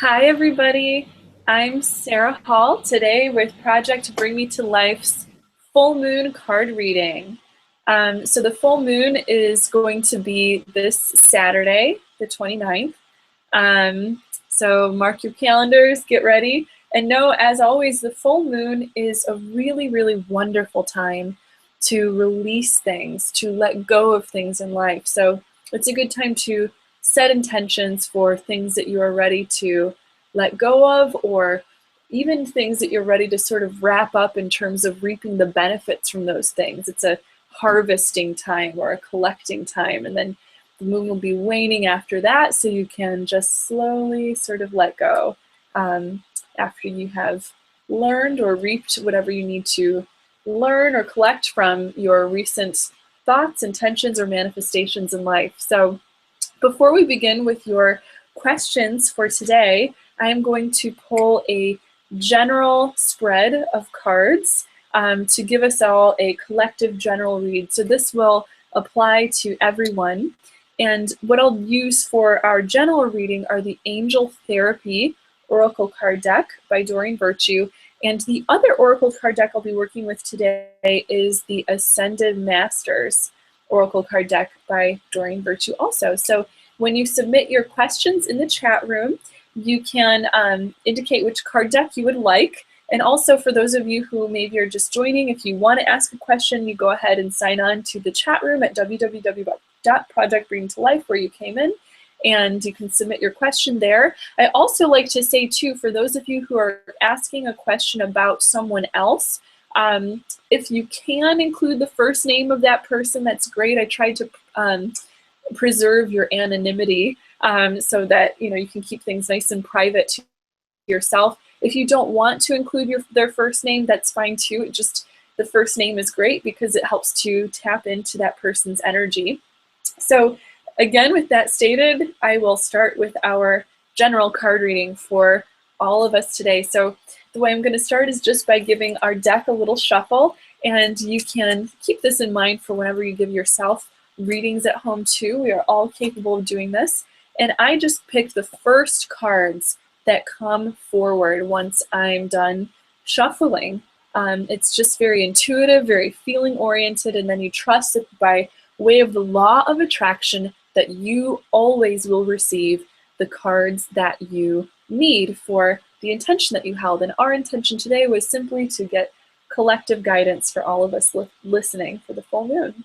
Hi, everybody. I'm Sarah Hall today with Project Bring Me to Life's full moon card reading. So the full moon is going to be this Saturday, the 29th. So mark your calendars, get ready. And know, as always, the full moon is a really, really wonderful time to release things, to let go of things in life. So it's a good time to set intentions for things that you are ready to let go of, or even things that you're ready to sort of wrap up in terms of reaping the benefits from those things. It's a harvesting time or a collecting time, and then the moon will be waning after that, so you can just slowly sort of let go after you have learned or reaped whatever you need to learn or collect from your recent thoughts, intentions, or manifestations in life. So before we begin with your questions for today, I am going to pull a general spread of cards to give us all a collective general read. So this will apply to everyone. And what I'll use for our general reading are the Angel Therapy Oracle card deck by Doreen Virtue. And the other Oracle card deck I'll be working with today is the Ascended Masters Oracle card deck by Doreen Virtue also. So when you submit your questions in the chat room, you can indicate which card deck you would like. And also for those of you who maybe are just joining, if you want to ask a question, you go ahead and sign on to the chat room at www.projectbringtolife where you came in, and you can submit your question there. I also like to say too, for those of you who are asking a question about someone else, if you can include the first name of that person, that's great. I tried to preserve your anonymity so that you can keep things nice and private to yourself. If you don't want to include their first name, that's fine too. Just the first name is great because it helps to tap into that person's energy. So again, with that stated, I will start with our general card reading for all of us today. So the way I'm going to start is just by giving our deck a little shuffle, and you can keep this in mind for whenever you give yourself readings at home too. We are all capable of doing this. And I just picked the first cards that come forward once I'm done shuffling. It's just very intuitive, very feeling oriented, and then you trust that by way of the law of attraction that you always will receive the cards that you need for the intention that you held. And our intention today was simply to get collective guidance for all of us listening for the full moon.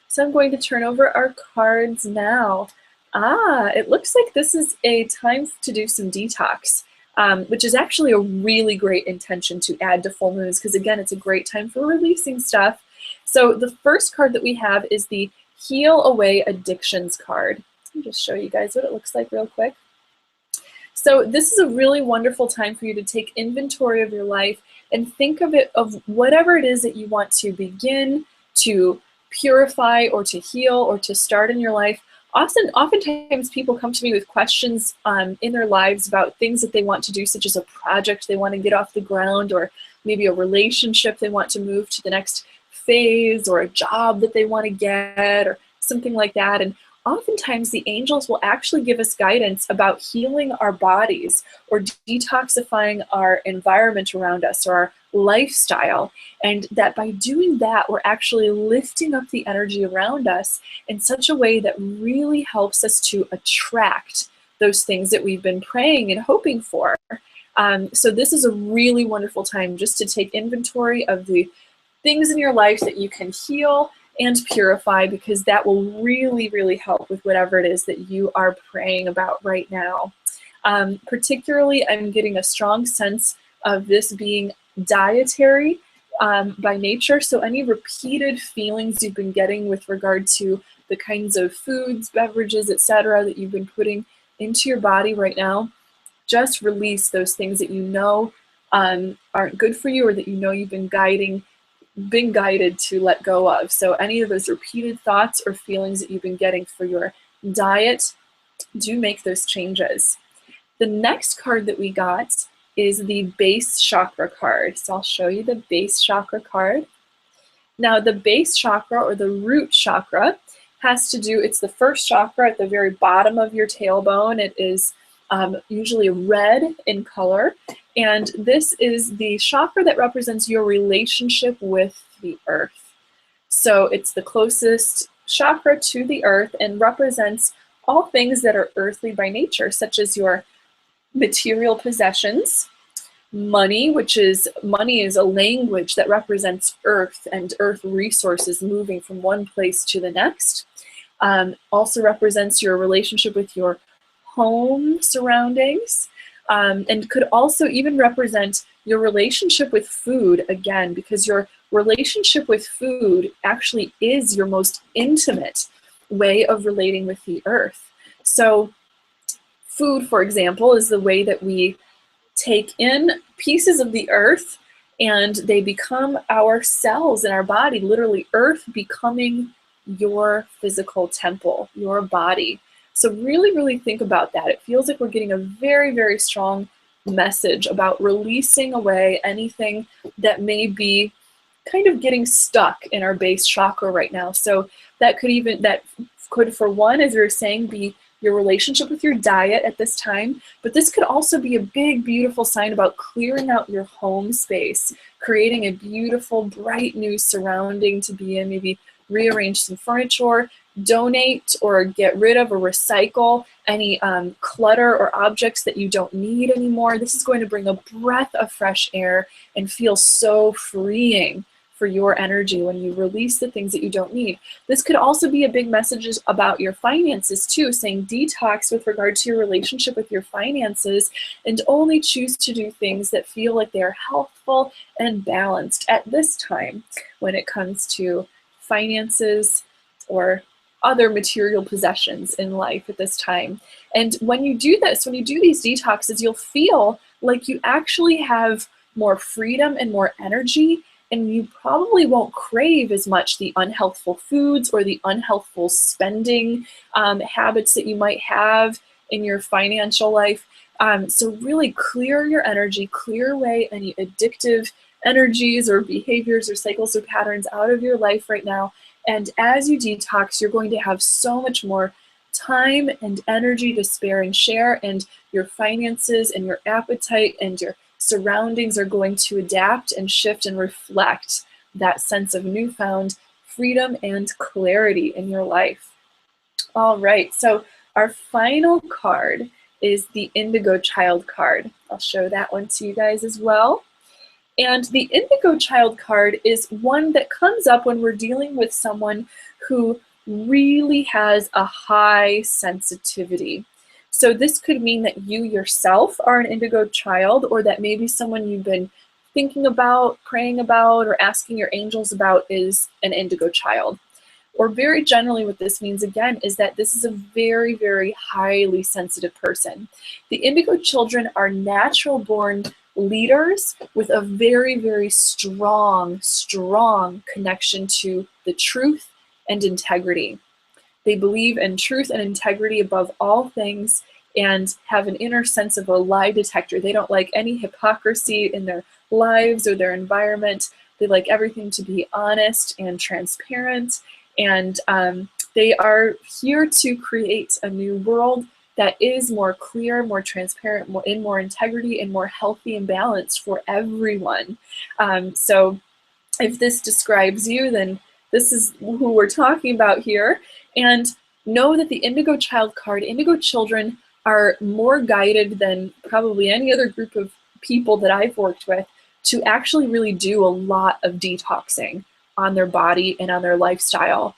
So I'm going to turn over our cards now. It looks like this is a time to do some detox, which is actually a really great intention to add to full moons, because again, it's a great time for releasing stuff. So the first card that we have is the Heal Away Addictions card. Let me just show you guys what it looks like real quick. So this is a really wonderful time for you to take inventory of your life and think of whatever it is that you want to begin to purify or to heal or to start in your life. Oftentimes people come to me with questions in their lives about things that they want to do, such as a project they want to get off the ground, or maybe a relationship they want to move to the next phase, or a job that they want to get, or something like that. And oftentimes the angels will actually give us guidance about healing our bodies or detoxifying our environment around us or our lifestyle, and that by doing that we're actually lifting up the energy around us in such a way that really helps us to attract those things that we've been praying and hoping for. So this is a really wonderful time just to take inventory of the things in your life that you can heal and purify, because that will really, really help with whatever it is that you are praying about right now. Particularly, I'm getting a strong sense of this being dietary by nature. So any repeated feelings you've been getting with regard to the kinds of foods, beverages, etc. that you've been putting into your body right now, just release those things that you know aren't good for you, or that you know you've been guided to let go of. So any of those repeated thoughts or feelings that you've been getting for your diet, do make those changes. The next card that we got is the base chakra card. So I'll show you the base chakra card. Now the base chakra, or the root chakra, has to do, it's the first chakra at the very bottom of your tailbone. It is usually red in color. And this is the chakra that represents your relationship with the earth. So it's the closest chakra to the earth and represents all things that are earthly by nature, such as your material possessions, money, money is a language that represents earth and earth resources moving from one place to the next. Also represents your relationship with your home surroundings, and could also even represent your relationship with food, again, because your relationship with food actually is your most intimate way of relating with the earth. So food, for example, is the way that we take in pieces of the earth and they become our cells in our body, literally earth becoming your physical temple, your body. So really, really think about that. It feels like we're getting a very, very strong message about releasing away anything that may be kind of getting stuck in our base chakra right now. So that could, for one, as we were saying, be your relationship with your diet at this time, but this could also be a big, beautiful sign about clearing out your home space, creating a beautiful, bright new surrounding to be in, maybe rearrange some furniture, donate or get rid of or recycle any clutter or objects that you don't need anymore. This is going to bring a breath of fresh air and feel so freeing for your energy when you release the things that you don't need. This could also be a big message about your finances too, saying detox with regard to your relationship with your finances and only choose to do things that feel like they are healthful and balanced at this time when it comes to finances or other material possessions in life at this time. And when you do this, when you do these detoxes, you'll feel like you actually have more freedom and more energy, and you probably won't crave as much the unhealthful foods or the unhealthful spending habits that you might have in your financial life. So really clear your energy, clear away any addictive energies or behaviors or cycles or patterns out of your life right now. And as you detox, you're going to have so much more time and energy to spare and share, and your finances and your appetite and your surroundings are going to adapt and shift and reflect that sense of newfound freedom and clarity in your life. All right, so our final card is the Indigo Child card. I'll show that one to you guys as well. And the Indigo Child card is one that comes up when we're dealing with someone who really has a high sensitivity. So this could mean that you yourself are an indigo child, or that maybe someone you've been thinking about, praying about, or asking your angels about is an indigo child. Or very generally what this means, again, is that this is a very, very highly sensitive person. The indigo children are natural born leaders with a very, very strong connection to the truth and integrity. They believe in truth and integrity above all things and have an inner sense of a lie detector. They don't like any hypocrisy in their lives or their environment. They like everything to be honest and transparent. And they are here to create a new world that is more clear, more transparent, more integrity, and more healthy and balanced for everyone. So if this describes you, then this is who we're talking about here. And know that the Indigo Child card, Indigo children are more guided than probably any other group of people that I've worked with to actually really do a lot of detoxing on their body and on their lifestyle.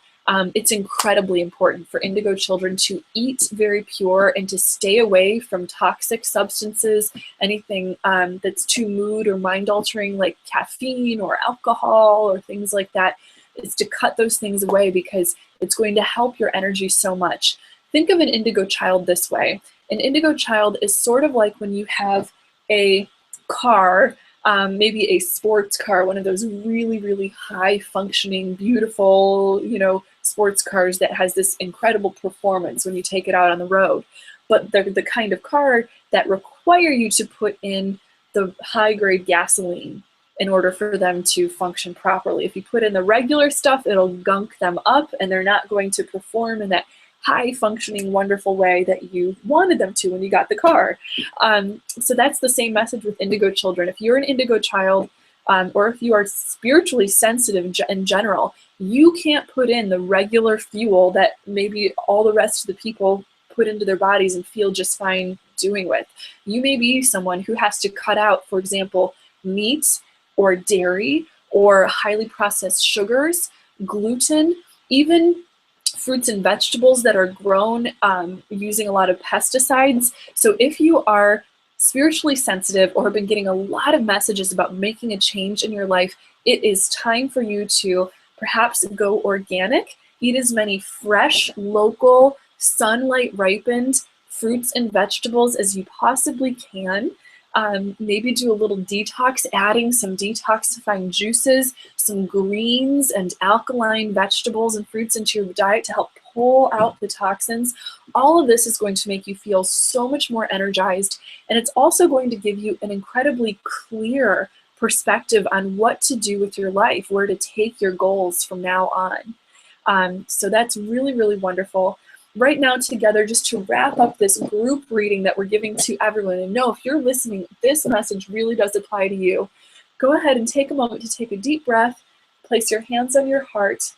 It's incredibly important for indigo children to eat very pure and to stay away from toxic substances, anything that's too mood or mind altering like caffeine or alcohol or things like that, is to cut those things away because it's going to help your energy so much. Think of an indigo child this way. An indigo child is sort of like when you have a car, maybe a sports car, one of those really, really high functioning, beautiful, sports cars that has this incredible performance when you take it out on the road. But they're the kind of car that require you to put in the high grade gasoline in order for them to function properly. If you put in the regular stuff, it'll gunk them up and they're not going to perform in that high functioning, wonderful way that you wanted them to when you got the car. So that's the same message with indigo children. If you're an indigo child, or if you are spiritually sensitive in general, you can't put in the regular fuel that maybe all the rest of the people put into their bodies and feel just fine doing with. You may be someone who has to cut out, for example, meat or dairy or highly processed sugars, gluten, even fruits and vegetables that are grown using a lot of pesticides. So if you are spiritually sensitive or have been getting a lot of messages about making a change in your life, it is time for you to perhaps go organic, eat as many fresh, local, sunlight ripened fruits and vegetables as you possibly can. Maybe do a little detox, adding some detoxifying juices, some greens and alkaline vegetables and fruits into your diet to help pull out the toxins. All of this is going to make you feel so much more energized, and it's also going to give you an incredibly clear perspective on what to do with your life, where to take your goals from now on. So that's really, really wonderful. Right now together, just to wrap up this group reading that we're giving to everyone, and know if you're listening, this message really does apply to you. Go ahead and take a moment to take a deep breath, place your hands on your heart,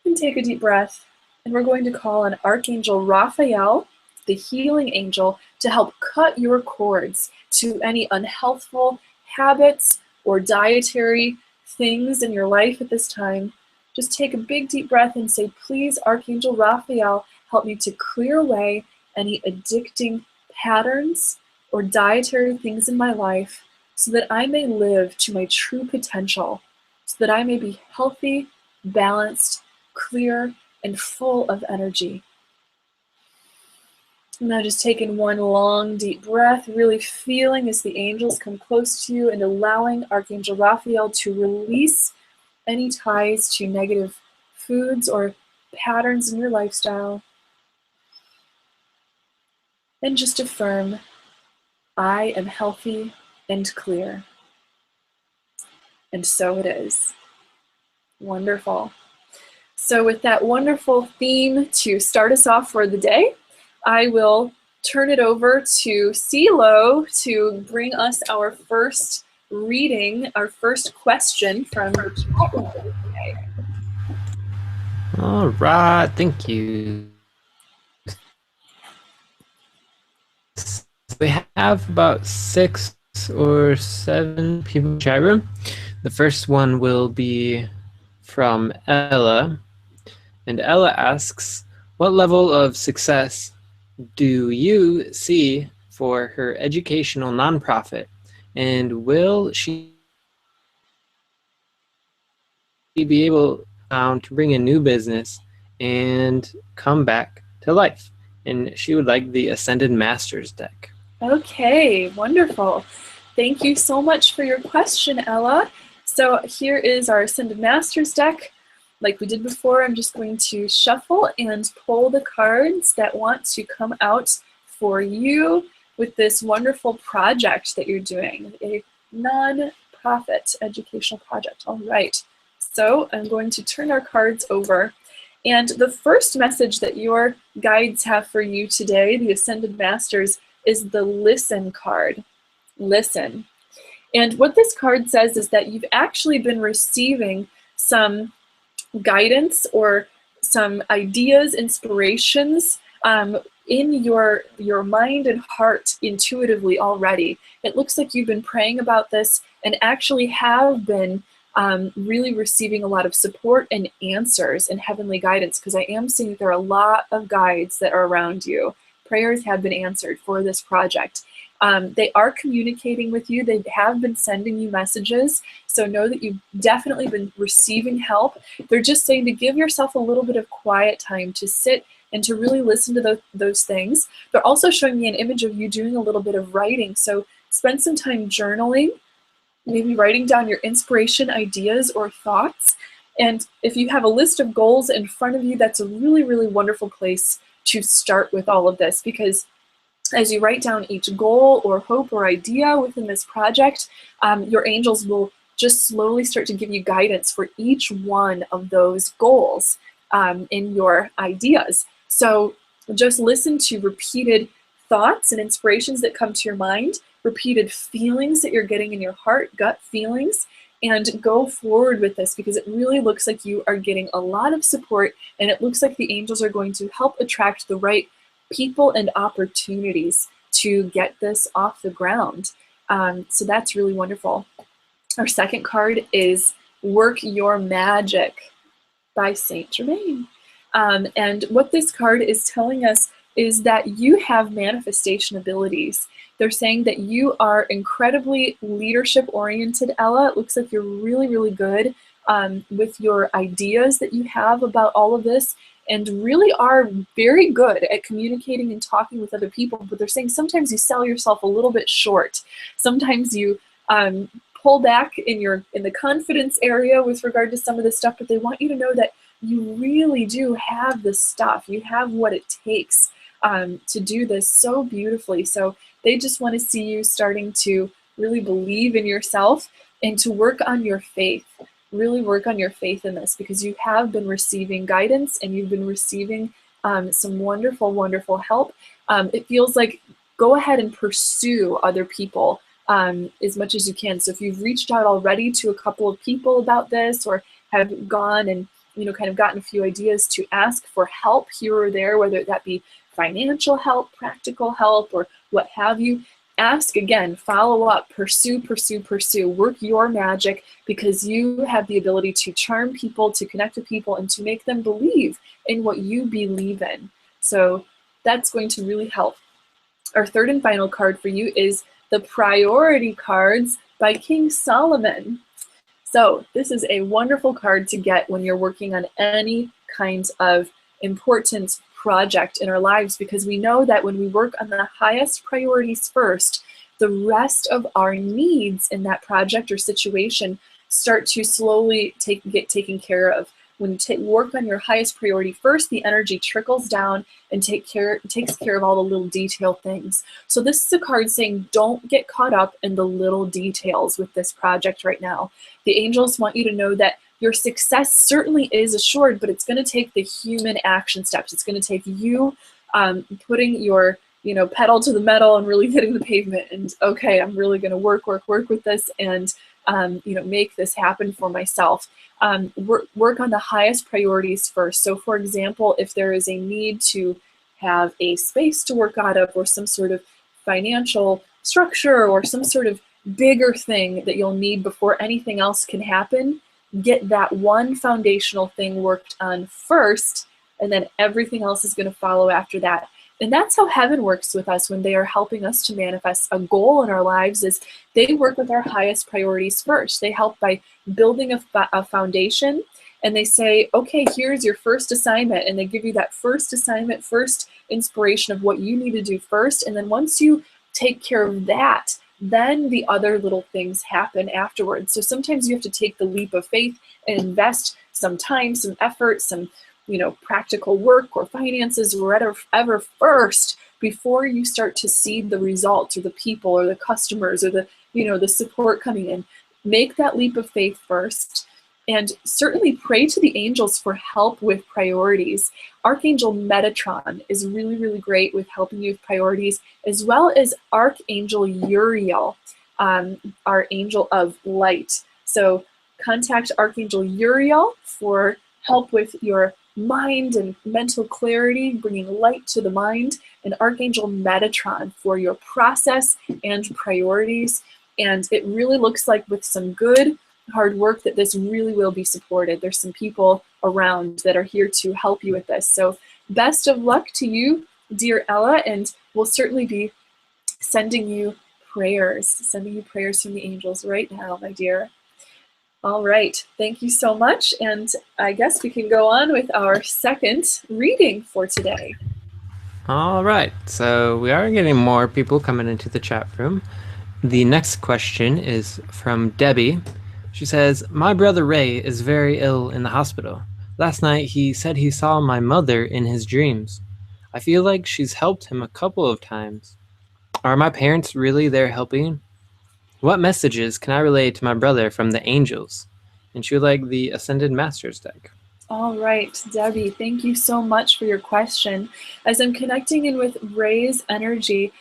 and take a deep breath. And we're going to call on Archangel Raphael, the healing angel, to help cut your cords to any unhealthful habits or dietary things in your life at this time. Just take a big deep breath and say, please, Archangel Raphael, help me to clear away any addicting patterns or dietary things in my life so that I may live to my true potential, so that I may be healthy, balanced, clear, and full of energy. Now just taking one long deep breath, really feeling as the angels come close to you and allowing Archangel Raphael to release any ties to negative foods or patterns in your lifestyle. And just affirm, I am healthy and clear. And so it is. Wonderful. So with that wonderful theme to start us off for the day, I will turn it over to CeeLo to bring us our first reading, our first question from the chat room today. All right, thank you. We have about 6 or 7 people in the chat room. The first one will be from Ella, and Ella asks, what level of success do you see for her educational nonprofit, and will she be able to bring a new business and come back to life? And she would like the Ascended Masters deck. Okay, wonderful. Thank you so much for your question, Ella. So here is our Ascended Masters deck. Like we did before, I'm just going to shuffle and pull the cards that want to come out for you with this wonderful project that you're doing, a non-profit educational project. All right, so I'm going to turn our cards over. And the first message that your guides have for you today, the Ascended Masters, is the Listen card. Listen. And what this card says is that you've actually been receiving some guidance or some ideas, inspirations in your mind and heart intuitively already. It looks like you've been praying about this and actually have been really receiving a lot of support and answers and heavenly guidance, because I am seeing that there are a lot of guides that are around you. Prayers have been answered for this project. They are communicating with you. They have been sending you messages. So know that you've definitely been receiving help. They're just saying to give yourself a little bit of quiet time to sit and to really listen to those things. They're also showing me an image of you doing a little bit of writing. So spend some time journaling, maybe writing down your inspiration, ideas, or thoughts. And if you have a list of goals in front of you, that's a really, really wonderful place to start with all of this, because as you write down each goal or hope or idea within this project, your angels will just slowly start to give you guidance for each one of those goals in your ideas. So just listen to repeated thoughts and inspirations that come to your mind, repeated feelings that you're getting in your heart, gut feelings, and go forward with this, because it really looks like you are getting a lot of support, and it looks like the angels are going to help attract the right people and opportunities to get this off the ground. So that's really wonderful. Our second card is Work Your Magic by Saint Germain. And what this card is telling us is that you have manifestation abilities. They're saying that you are incredibly leadership oriented, Ella. It looks like you're really, really good with your ideas that you have about all of this, and really are very good at communicating and talking with other people. But they're saying sometimes you sell yourself a little bit short. Sometimes you pull back in the confidence area with regard to some of this stuff, but they want you to know that you really do have the stuff. You have what it takes to do this so beautifully. So they just want to see you starting to really believe in yourself and to work on your faith. Really work on your faith in this, because you have been receiving guidance and you've been receiving some wonderful, wonderful help. It feels like go ahead and pursue other people as much as you can. So if you've reached out already to a couple of people about this, or have gone and kind of gotten a few ideas to ask for help here or there, whether that be financial help, practical help, or what have you, ask again, follow up, pursue, work your magic, because you have the ability to charm people, to connect with people, and to make them believe in what you believe in. So that's going to really help. Our third and final card for you is the Priority Cards by King Solomon. So this is a wonderful card to get when you're working on any kind of important project in our lives, because we know that when we work on the highest priorities first, the rest of our needs in that project or situation start to slowly get taken care of. When you work on your highest priority first, the energy trickles down and takes care of all the little detail things. So this is a card saying don't get caught up in the little details with this project right now. The angels want you to know that your success certainly is assured, but it's going to take the human action steps. It's going to take you putting your pedal to the metal and really hitting the pavement, and okay, I'm really going to work with this, and make this happen for myself. Work on the highest priorities first. So for example, if there is a need to have a space to work out of, or some sort of financial structure, or some sort of bigger thing that you'll need before anything else can happen, get that one foundational thing worked on first, and then everything else is going to follow after that. And that's how heaven works with us when they are helping us to manifest a goal in our lives, is they work with our highest priorities first. They help by building a foundation, and they say, okay, here's your first assignment. And they give you that first assignment, first inspiration of what you need to do first. And then once you take care of that, then the other little things happen afterwards. So sometimes you have to take the leap of faith and invest some time, some effort, some practical work or finances or whatever first, before you start to see the results, or the people, or the customers, or the support coming in. Make that leap of faith first, and certainly pray to the angels for help with priorities. Archangel Metatron is really, really great with helping you with priorities, as well as Archangel Uriel, our angel of light. So contact Archangel Uriel for help with your mind and mental clarity, bringing light to the mind, and Archangel Metatron for your process and priorities. And it really looks like with some good hard work that this really will be supported. There's some people around that are here to help you with this. So best of luck to you, dear Ella, and we'll certainly be sending you prayers from the angels right now, my dear. All right, thank you so much, and I guess we can go on with our second reading for today. All right, so we are getting more people coming into the chat room. The next question is from Debbie. She says, my brother Ray is very ill in the hospital. Last night he said he saw my mother in his dreams. I feel like she's helped him a couple of times. Are my parents really there helping? What messages can I relay to my brother from the angels? And she would like the Ascended Masters deck. All right, Debbie, thank you so much for your question. As I'm connecting in with Ray's energy,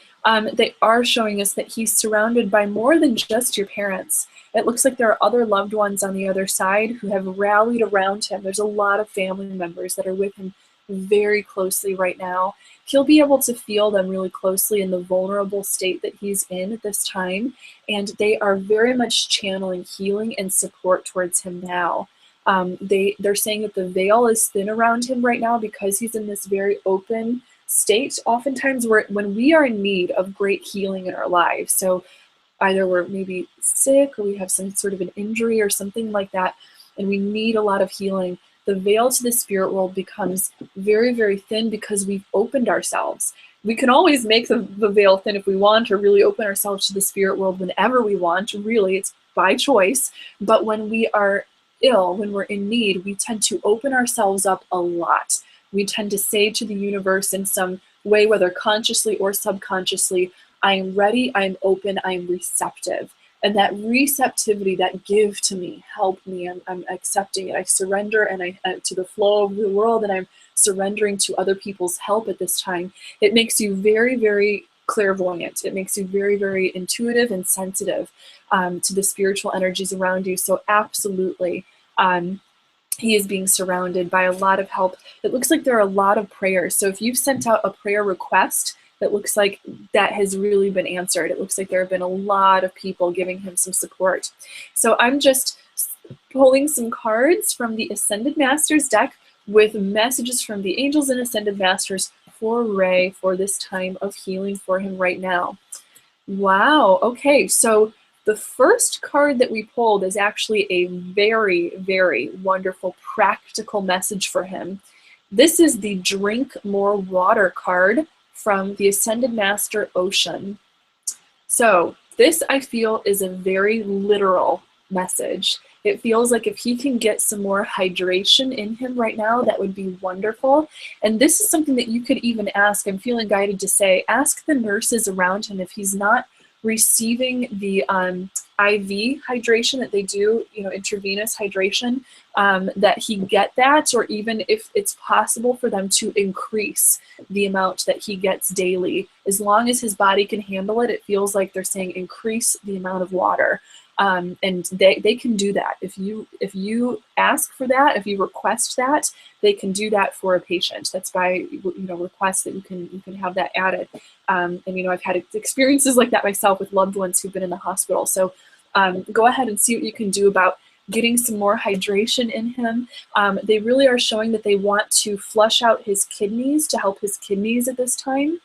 they are showing us that he's surrounded by more than just your parents. It looks like there are other loved ones on the other side who have rallied around him. There's a lot of family members that are with him very closely right now. He'll be able to feel them really closely in the vulnerable state that he's in at this time, and they are very much channeling healing and support towards him now. They're saying that the veil is thin around him right now because he's in this very open state. Oftentimes, when we are in need of great healing in our lives, so either we're maybe sick or we have some sort of an injury or something like that, and we need a lot of healing, the veil to the spirit world becomes very, very thin because we've opened ourselves. We can always make the veil thin if we want, or really open ourselves to the spirit world whenever we want. Really, it's by choice. But when we are ill, when we're in need, we tend to open ourselves up a lot. We tend to say to the universe in some way, whether consciously or subconsciously, I am ready, I am open, I am receptive. And that receptivity, that give to me, help me, I'm accepting it. I surrender and to the flow of the world, and I'm surrendering to other people's help at this time. It makes you very, very clairvoyant. It makes you very, very intuitive and sensitive to the spiritual energies around you. So absolutely, he is being surrounded by a lot of help. It looks like there are a lot of prayers. So if you've sent out a prayer request, it looks like that has really been answered. It looks like there have been a lot of people giving him some support. So I'm just pulling some cards from the Ascended Masters deck with messages from the angels and Ascended Masters for Ray for this time of healing for him right now. Wow, okay, so the first card that we pulled is actually a very, very wonderful practical message for him. This is the Drink More Water card from the Ascended Master Ocean. So this, I feel, is a very literal message. It feels like if he can get some more hydration in him right now, that would be wonderful. And this is something that you could even ask, I'm feeling guided to say, ask the nurses around him if he's not receiving the IV hydration that they do, intravenous hydration, that he get that, or even if it's possible for them to increase the amount that he gets daily. As long as his body can handle it, it feels like they're saying increase the amount of water. And they can do that. If you ask for that, if you request that, they can do that for a patient. That's by request that you can have that added. And I've had experiences like that myself with loved ones who've been in the hospital. So go ahead and see what you can do about getting some more hydration in him. They really are showing that they want to flush out his kidneys to help his kidneys at this time,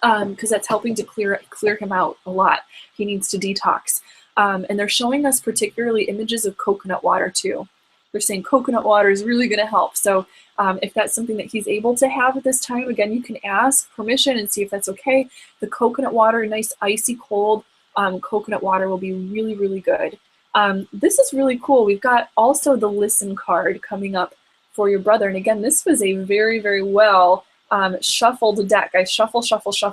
because that's helping to clear him out a lot. He needs to detox. And they're showing us particularly images of coconut water too. They're saying coconut water is really going to help. So if that's something that he's able to have at this time, again, you can ask permission and see if that's okay. The coconut water, nice icy cold coconut water will be really, really good. This is really cool. We've got also the Listen card coming up for your brother. And again, this was a very, very well shuffled deck. I shuffle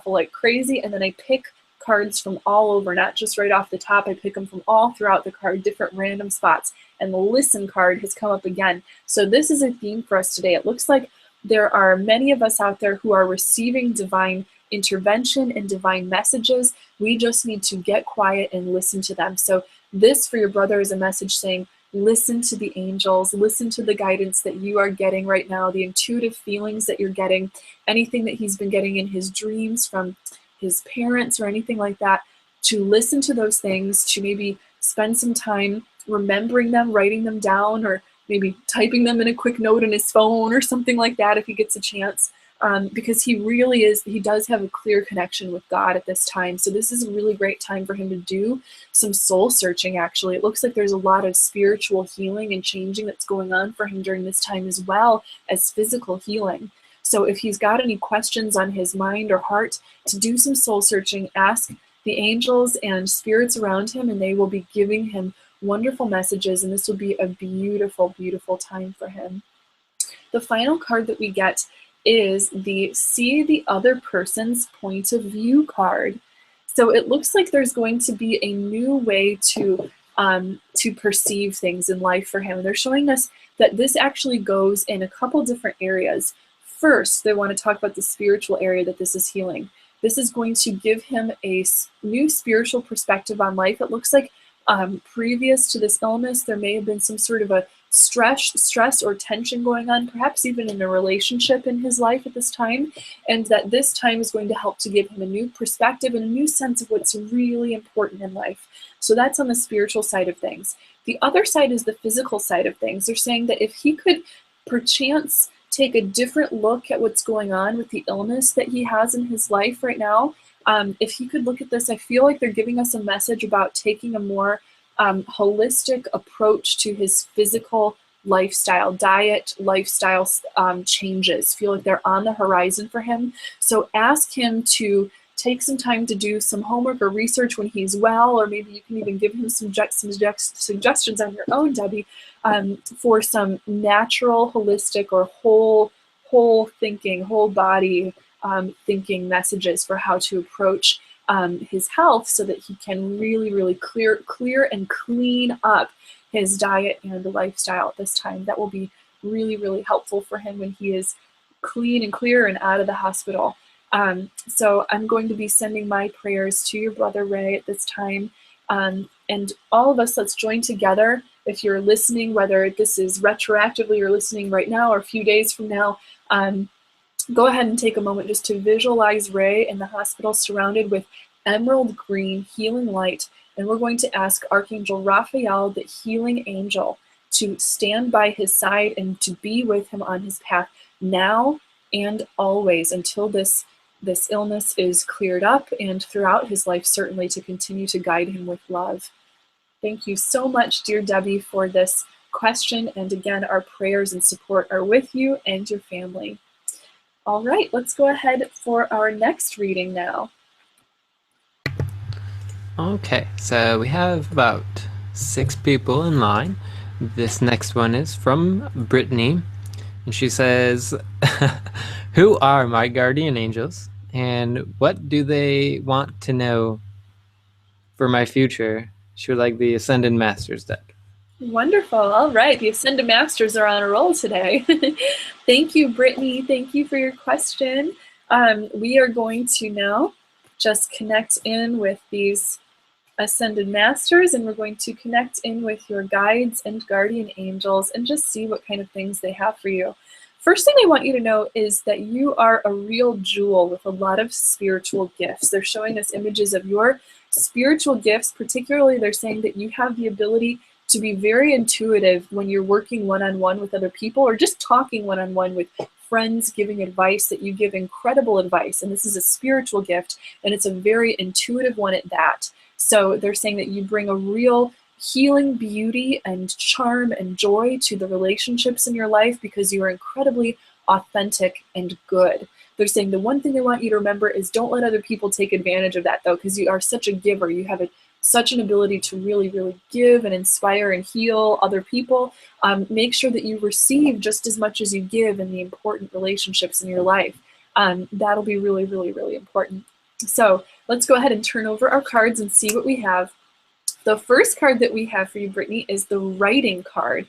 like crazy, and then I pick cards from all over, not just right off the top. I pick them from all throughout the card, different random spots. And the Listen card has come up again. So this is a theme for us today. It looks like there are many of us out there who are receiving divine intervention and divine messages. We just need to get quiet and listen to them. So this for your brother is a message saying, listen to the angels, listen to the guidance that you are getting right now, the intuitive feelings that you're getting, anything that he's been getting in his dreams from his parents or anything like that, to listen to those things, to maybe spend some time remembering them, writing them down, or maybe typing them in a quick note in his phone or something like that if he gets a chance. Because he does have a clear connection with God at this time. So this is a really great time for him to do some soul searching, actually. It looks like there's a lot of spiritual healing and changing that's going on for him during this time, as well as physical healing. So if he's got any questions on his mind or heart, to do some soul searching, ask the angels and spirits around him, and they will be giving him wonderful messages, and this will be a beautiful, beautiful time for him. The final card that we get is the See the Other Person's Point of View card. So it looks like there's going to be a new way to to perceive things in life for him. And they're showing us that this actually goes in a couple different areas. First, they want to talk about the spiritual area that this is healing. This is going to give him a new spiritual perspective on life. It looks like previous to this illness, there may have been some sort of a stress or tension going on, perhaps even in a relationship in his life at this time, and that this time is going to help to give him a new perspective and a new sense of what's really important in life. So that's on the spiritual side of things. The other side is the physical side of things. They're saying that if he could perchance take a different look at what's going on with the illness that he has in his life right now, if he could look at this, I feel like they're giving us a message about taking a more holistic approach to his physical lifestyle, diet, lifestyle changes. Feel like they're on the horizon for him. So ask him to take some time to do some homework or research when he's well, or maybe you can even give him some suggestions on your own, Debbie, for some natural, holistic, or whole thinking, whole body thinking messages for how to approach his health, so that he can really clear and clean up his diet and lifestyle at this time. That will be really helpful for him when he is clean and clear and out of the hospital. So I'm going to be sending my prayers to your brother Ray at this time. And all of us, let's join together. If you're listening, whether this is retroactively you're listening right now or a few days from now, go ahead and take a moment just to visualize Ray in the hospital surrounded with emerald green healing light. And we're going to ask Archangel Raphael, the healing angel, to stand by his side and to be with him on his path now and always until this illness is cleared up, and throughout his life, certainly, to continue to guide him with love. Thank you so much, dear Debbie, for this question. And again, our prayers and support are with you and your family. All right, let's go ahead for our next reading now. Okay, so we have about 6 people in line. This next one is from Brittany, and she says, who are my guardian angels, and what do they want to know for my future? She would like the Ascended Masters deck. Wonderful. All right, the Ascended Masters are on a roll today. Thank you, Brittany. Thank you for your question. We are going to now just connect in with these Ascended Masters, and we're going to connect in with your guides and guardian angels and just see what kind of things they have for you. First thing I want you to know is that you are a real jewel with a lot of spiritual gifts. They're showing us images of your spiritual gifts. Particularly, they're saying that you have the ability to be very intuitive when you're working one-on-one with other people, or just talking one-on-one with friends, giving advice, that you give incredible advice. And this is a spiritual gift, and it's a very intuitive one at that. So they're saying that you bring a real healing beauty and charm and joy to the relationships in your life because you are incredibly authentic and good. They're saying the one thing they want you to remember is don't let other people take advantage of that, though, because you are such a giver. You have such an ability to really give and inspire and heal other people. Make sure that you receive just as much as you give in the important relationships in your life. That'll be really important. So let's go ahead and turn over our cards and see what we have. The first card that we have for you, Brittany, is the Writing card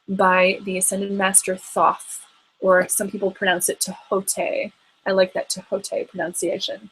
by the Ascended Master Thoth, or some people pronounce it Tehote. I like that Tehote pronunciation.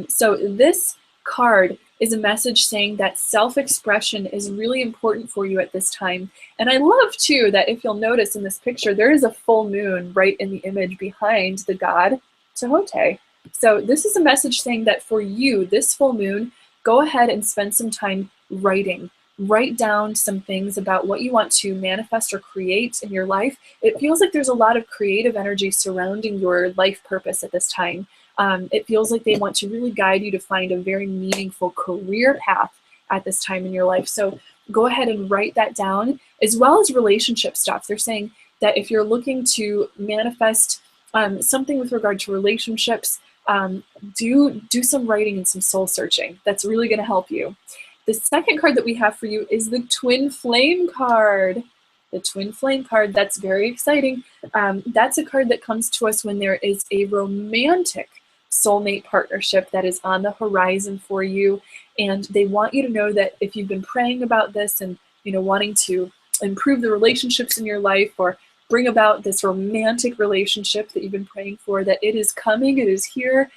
So this card is a message saying that self-expression is really important for you at this time. And I love, too, that if you'll notice in this picture, there is a full moon right in the image behind the god Tehote. So this is a message saying that for you, this full moon, go ahead and spend some time writing. Write down some things about what you want to manifest or create in your life. It feels like there's a lot of creative energy surrounding your life purpose at this time. It feels like they want to really guide you to find a very meaningful career path at this time in your life. So go ahead and write that down, as well as relationship stuff. They're saying that if you're looking to manifest something with regard to relationships, do some writing and some soul searching. That's really going to help you. The second card that we have for you is the Twin Flame card. The Twin Flame card, that's very exciting. That's a card that comes to us when there is a romantic soulmate partnership that is on the horizon for you. And they want you to know that if you've been praying about this and, you know, wanting to improve the relationships in your life or bring about this romantic relationship that you've been praying for, that it is coming, it is here.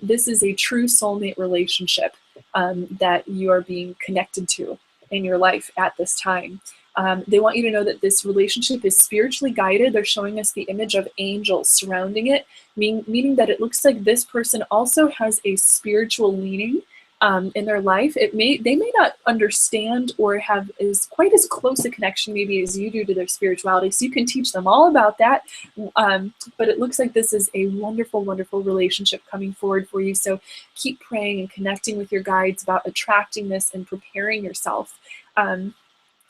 This is a true soulmate relationship that you are being connected to in your life at this time. They want you to know that this relationship is spiritually guided. They're showing us the image of angels surrounding it, meaning that it looks like this person also has a spiritual leaning in their life. They may not understand or have quite as close a connection maybe as you do to their spirituality, so you can teach them all about that. But it looks like this is a wonderful, wonderful relationship coming forward for you. So keep praying and connecting with your guides about attracting this and preparing yourself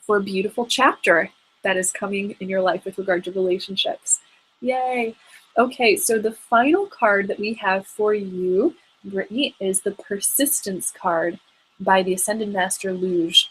for a beautiful chapter that is coming in your life with regard to relationships. Yay! Okay, so the final card that we have for you, Brittany, is the Persistence card by the Ascended Master Luge.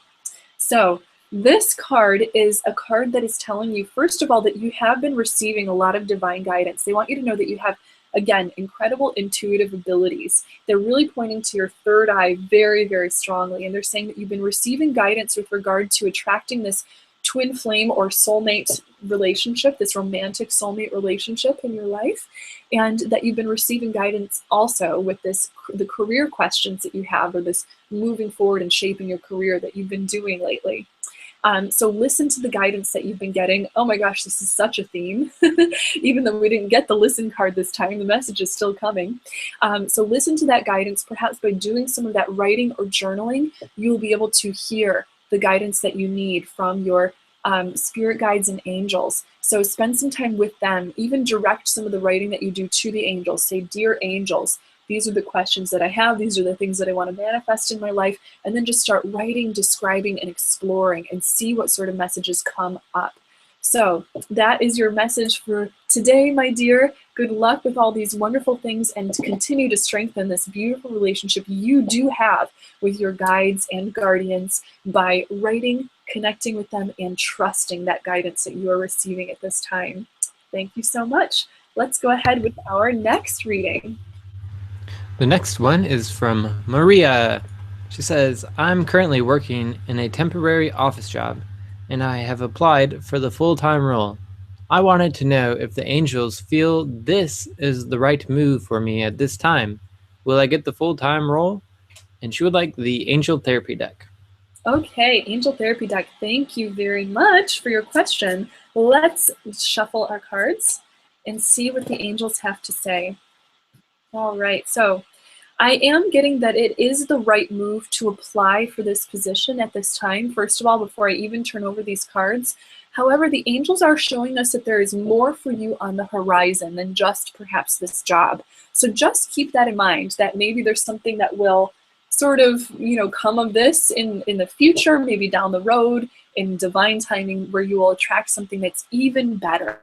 So this card is a card that is telling you, first of all, that you have been receiving a lot of divine guidance. They want you to know that you have, again, incredible intuitive abilities. They're really pointing to your third eye very, very strongly. And they're saying that you've been receiving guidance with regard to attracting this twin flame or soulmate relationship, this romantic soulmate relationship in your life, and that you've been receiving guidance also with the career questions that you have, or this moving forward and shaping your career that you've been doing lately. So listen to the guidance that you've been getting. Oh my gosh, this is such a theme. Even though we didn't get the listen card this time, the message is still coming. So listen to that guidance. Perhaps by doing some of that writing or journaling, you'll be able to hear the guidance that you need from your spirit guides and angels. So spend some time with them. Even direct some of the writing that you do to the angels. Say, dear angels, these are the questions that I have. These are the things that I want to manifest in my life. And then just start writing, describing, and exploring and see what sort of messages come up. So that is your message for today, my dear. Good luck with all these wonderful things, and to continue to strengthen this beautiful relationship you do have with your guides and guardians by writing, connecting with them, and trusting that guidance that you are receiving at this time. Thank you so much. Let's go ahead with our next reading. The next one is from Maria. She says, I'm currently working in a temporary office job, and I have applied for the full-time role. I wanted to know if the angels feel this is the right move for me at this time. Will I get the full-time role? And she would like the angel therapy deck. Okay, angel therapy deck, thank you very much for your question. Let's shuffle our cards and see what the angels have to say. All right, so I am getting that it is the right move to apply for this position at this time, first of all, before I even turn over these cards. However, the angels are showing us that there is more for you on the horizon than just perhaps this job. So just keep that in mind, that maybe there's something that will sort of, come of this in the future, maybe down the road, in divine timing, where you will attract something that's even better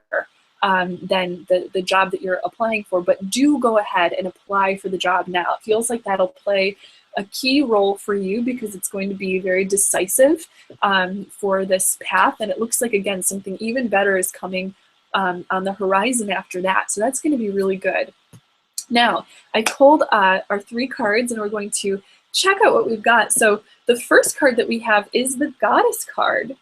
than the job that you're applying for. But do go ahead and apply for the job now. It feels like that'll play a key role for you, because it's going to be very decisive for this path. And it looks like, again, something even better is coming on the horizon after that. So that's going to be really good. Now, I pulled our 3 cards, and we're going to check out what we've got. So the first card that we have is the Goddess card.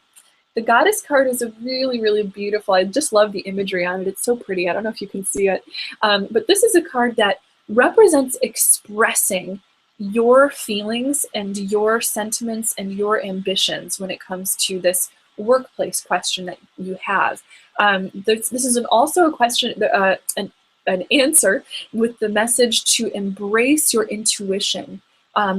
The Goddess card is a really, really beautiful, I just love the imagery on it. It's so pretty. I don't know if you can see it. But this is a card that represents expressing your feelings and your sentiments and your ambitions when it comes to this workplace question that you have. This is also a question, an answer with the message to embrace your intuition.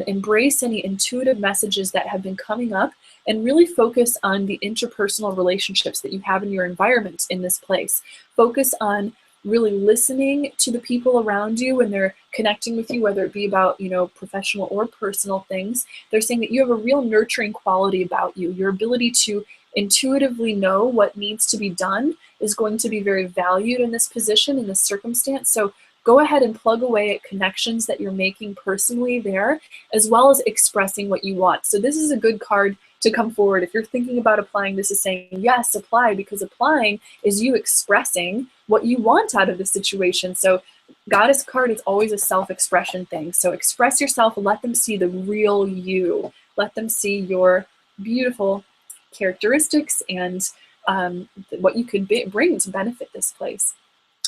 Embrace any intuitive messages that have been coming up, and really focus on the interpersonal relationships that you have in your environment in this place. Focus on really listening to the people around you when they're connecting with you, whether it be about, professional or personal things. They're saying that you have a real nurturing quality about you. Your ability to intuitively know what needs to be done is going to be very valued in this position, in this circumstance. So go ahead and plug away at connections that you're making personally there, as well as expressing what you want. So this is a good card to come forward. If you're thinking about applying, this is saying, yes, apply, because applying is you expressing what you want out of the situation. So Goddess card is always a self-expression thing. So express yourself, let them see the real you. Let them see your beautiful characteristics and what you could bring to benefit this place.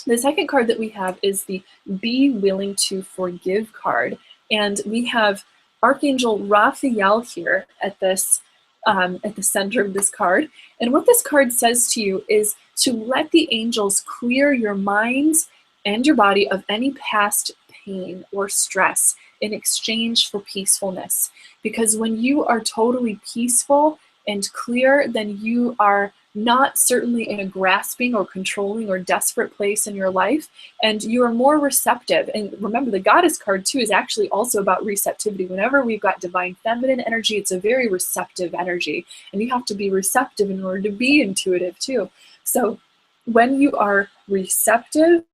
The second card that we have is the Be Willing to Forgive card. And we have Archangel Raphael here at this at the center of this card. And what this card says to you is to let the angels clear your minds and your body of any past pain or stress in exchange for peacefulness. Because when you are totally peaceful and clear, then you are not certainly in a grasping or controlling or desperate place in your life, and you are more receptive. And remember, the Goddess card too is actually also about receptivity. Whenever we've got divine feminine energy, it's a very receptive energy, and you have to be receptive in order to be intuitive too. So when you are receptive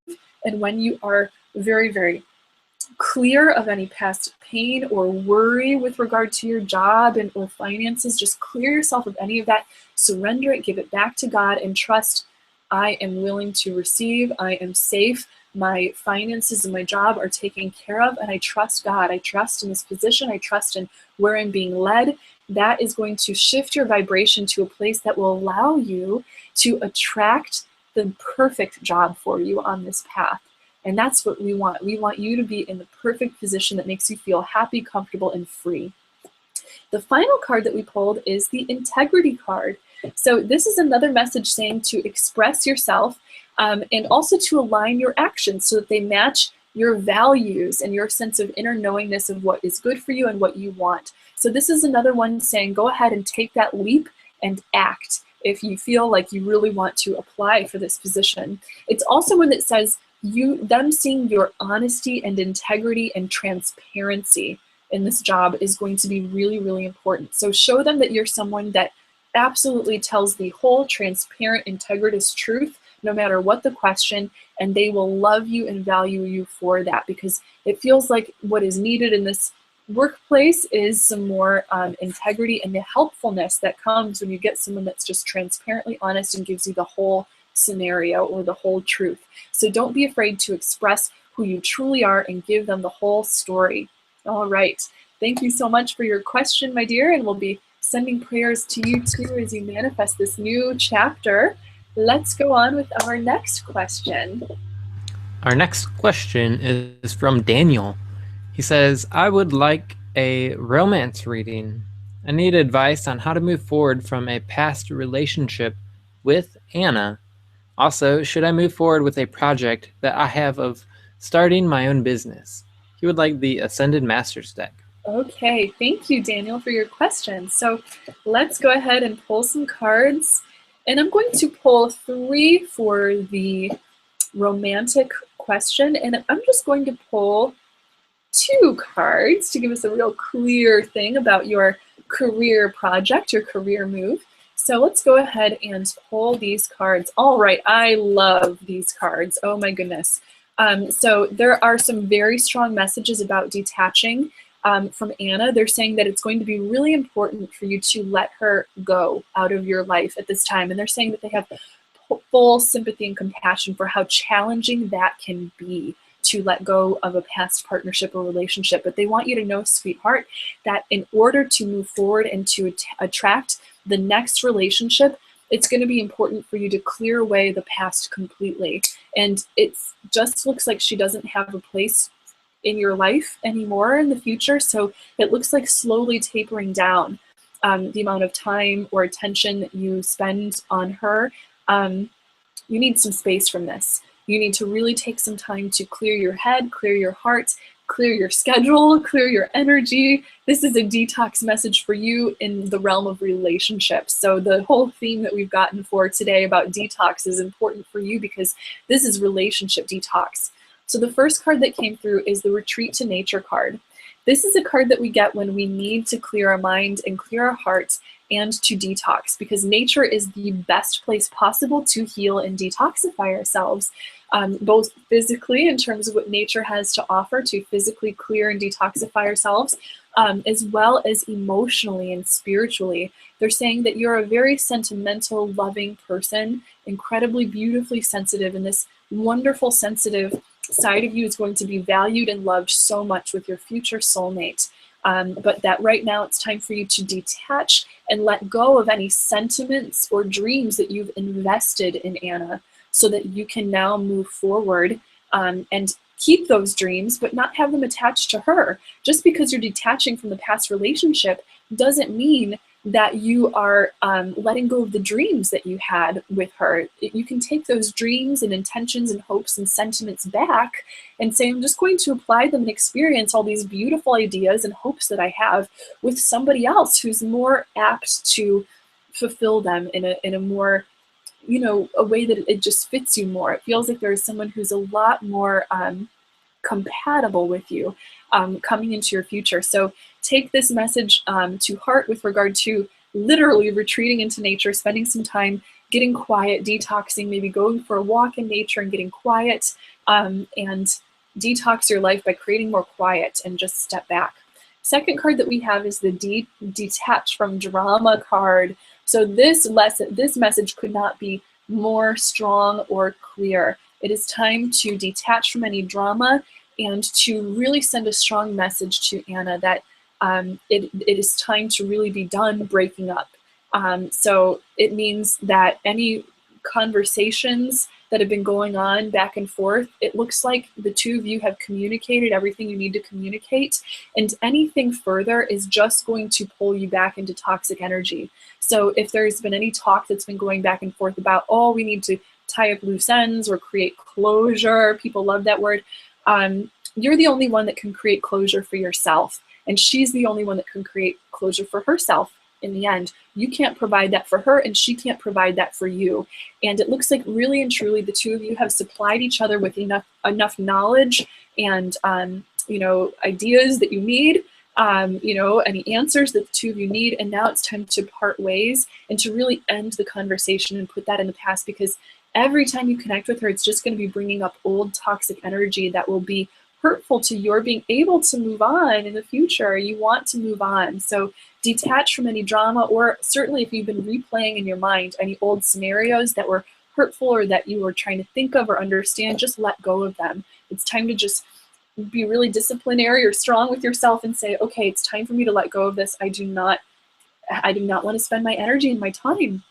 and when you are very, very clear of any past pain or worry with regard to your job and or finances, just clear yourself of any of that, surrender it, give it back to God, and trust, I am willing to receive, I am safe, my finances and my job are taken care of, and I trust God, I trust in this position, I trust in where I'm being led. That is going to shift your vibration to a place that will allow you to attract the perfect job for you on this path. And that's what we want. We want you to be in the perfect position that makes you feel happy, comfortable, and free. The final card that we pulled is the Integrity card. So this is another message saying to express yourself and also to align your actions so that they match your values and your sense of inner knowingness of what is good for you and what you want. So this is another one saying go ahead and take that leap and act if you feel like you really want to apply for this position. It's also one that says them seeing your honesty and integrity and transparency in this job is going to be really, really important. So show them that you're someone that absolutely tells the whole transparent, integritous truth, no matter what the question, and they will love you and value you for that, because it feels like what is needed in this workplace is some more integrity and the helpfulness that comes when you get someone that's just transparently honest and gives you the whole scenario or the whole truth. So don't be afraid to express who you truly are and give them the whole story. All right. Thank you so much for your question, my dear, and we'll be sending prayers to you too as you manifest this new chapter. Let's go on with our next question. Our next question is from Daniel. He says, I would like a romance reading. I need advice on how to move forward from a past relationship with Anna. Also, should I move forward with a project that I have of starting my own business? He would like the Ascended Masters deck. Okay, thank you, Daniel, for your question. So let's go ahead and pull some cards. And I'm going to pull 3 for the romantic question. And I'm just going to pull 2 cards to give us a real clear thing about your career project, your career move. So let's go ahead and pull these cards. All right, I love these cards. Oh my goodness. So there are some very strong messages about detaching from Anna. They're saying that it's going to be really important for you to let her go out of your life at this time. And they're saying that they have full sympathy and compassion for how challenging that can be to let go of a past partnership or relationship. But they want you to know, sweetheart, that in order to move forward and to attract the next relationship, it's going to be important for you to clear away the past completely. And it just looks like she doesn't have a place in your life anymore in the future. So it looks like slowly tapering down the amount of time or attention that you spend on her. You need some space from this. You need to really take some time to clear your head, clear your heart, clear your schedule, clear your energy. This is a detox message for you in the realm of relationships. So the whole theme that we've gotten for today about detox is important for you because this is relationship detox. So the first card that came through is the Retreat to Nature card. This is a card that we get when we need to clear our mind and clear our hearts and to detox, because nature is the best place possible to heal and detoxify ourselves. both physically in terms of what nature has to offer to physically clear and detoxify ourselves, as well as emotionally and spiritually. They're saying that you're a very sentimental, loving person, incredibly beautifully sensitive, and this wonderful sensitive side of you is going to be valued and loved so much with your future soulmate. But that right now it's time for you to detach and let go of any sentiments or dreams that you've invested in Anna, so that you can now move forward and keep those dreams, but not have them attached to her. Just because you're detaching from the past relationship doesn't mean that you are letting go of the dreams that you had with her. You can take those dreams and intentions and hopes and sentiments back and say, I'm just going to apply them and experience all these beautiful ideas and hopes that I have with somebody else who's more apt to fulfill them in a more, you know, a way that it just fits you more. It feels like there's someone who's a lot more compatible with you coming into your future. So take this message to heart with regard to literally retreating into nature, spending some time getting quiet, detoxing, maybe going for a walk in nature and getting quiet, and detox your life by creating more quiet and just step back. Second card that we have is the detach from drama card. So this message could not be more strong or clear. It is time to detach from any drama and to really send a strong message to Anna that it is time to really be done breaking up. So it means that any conversations that have been going on back and forth, it looks like the two of you have communicated everything you need to communicate, and anything further is just going to pull you back into toxic energy. So if there's been any talk that's been going back and forth about, oh, we need to tie up loose ends or create closure, people love that word, you're the only one that can create closure for yourself, and she's the only one that can create closure for herself. In the end, you can't provide that for her, and she can't provide that for you. And it looks like really and truly the two of you have supplied each other with enough knowledge and you know, ideas that you need, you know, any answers that the two of you need, and now it's time to part ways and to really end the conversation and put that in the past, because every time you connect with her, it's just going to be bringing up old toxic energy that will be hurtful to your being able to move on in the future. You want to move on. So detach from any drama, or certainly if you've been replaying in your mind any old scenarios that were hurtful or that you were trying to think of or understand, just let go of them. It's time to just be really disciplinary or strong with yourself and say, okay, it's time for me to let go of this. I do not want to spend my energy and my time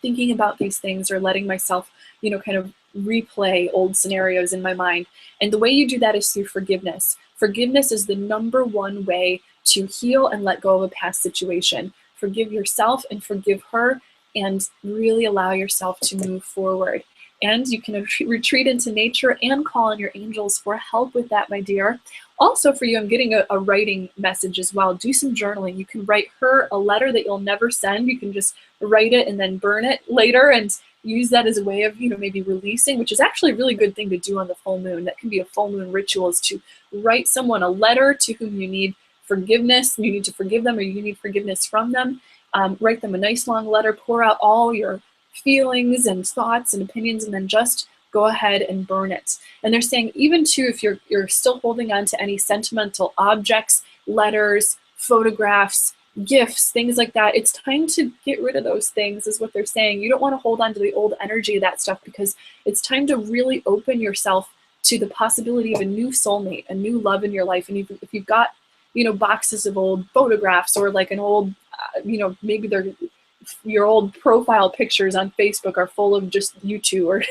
thinking about these things or letting myself, you know, kind of replay old scenarios in my mind. And the way you do that is through forgiveness. Forgiveness is the #1 way to heal and let go of a past situation. Forgive yourself and forgive her, and really allow yourself to move forward. And you can retreat into nature and call on your angels for help with that, my dear. Also for you, I'm getting a writing message as well. Do some journaling. You can write her a letter that you'll never send. You can just write it and then burn it later and use that as a way of, you know, maybe releasing, which is actually a really good thing to do on the full moon. That can be a full moon ritual, is to write someone a letter to whom you need forgiveness. You need to forgive them, or you need forgiveness from them. Write them a nice long letter, pour out all your feelings and thoughts and opinions, and then just go ahead and burn it. And they're saying, even too, if you're still holding on to any sentimental objects, letters, photographs, gifts, things like that, it's time to get rid of those things, is what they're saying. You don't want to hold on to the old energy of that stuff, because it's time to really open yourself to the possibility of a new soulmate, a new love in your life. And if you've got, you know, boxes of old photographs, or like an old, you know, maybe they're your old profile pictures on Facebook are full of just you two, or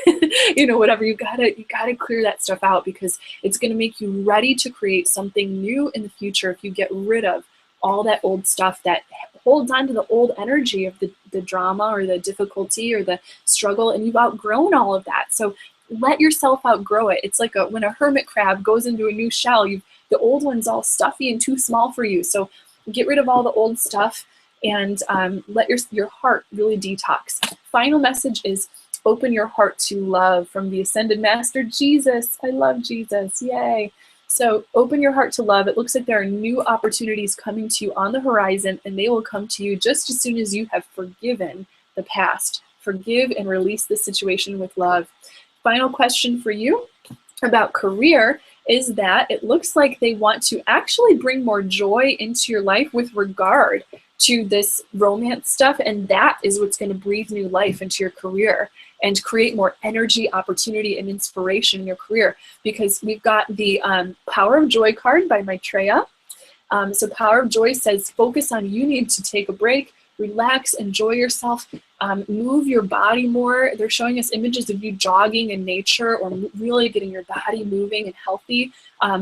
you know, whatever, you gotta clear that stuff out, because it's going to make you ready to create something new in the future if you get rid of all that old stuff that holds on to the old energy of the drama or the difficulty or the struggle, and you've outgrown all of that. So let yourself outgrow it. It's like when a hermit crab goes into a new shell, the old one's all stuffy and too small for you. So get rid of all the old stuff and let your heart really detox. Final message is open your heart to love, from the Ascended Master Jesus. I love Jesus, yay. So open your heart to love. It looks like there are new opportunities coming to you on the horizon, and they will come to you just as soon as you have forgiven the past. Forgive and release the situation with love. Final question for you about career is that it looks like they want to actually bring more joy into your life with regard to this romance stuff, and that is what's going to breathe new life into your career and create more energy, opportunity, and inspiration in your career, because we've got the Power of Joy card by Maitreya. So Power of Joy says focus on you need to take a break, relax, enjoy yourself, move your body more. They're showing us images of you jogging in nature or really getting your body moving and healthy.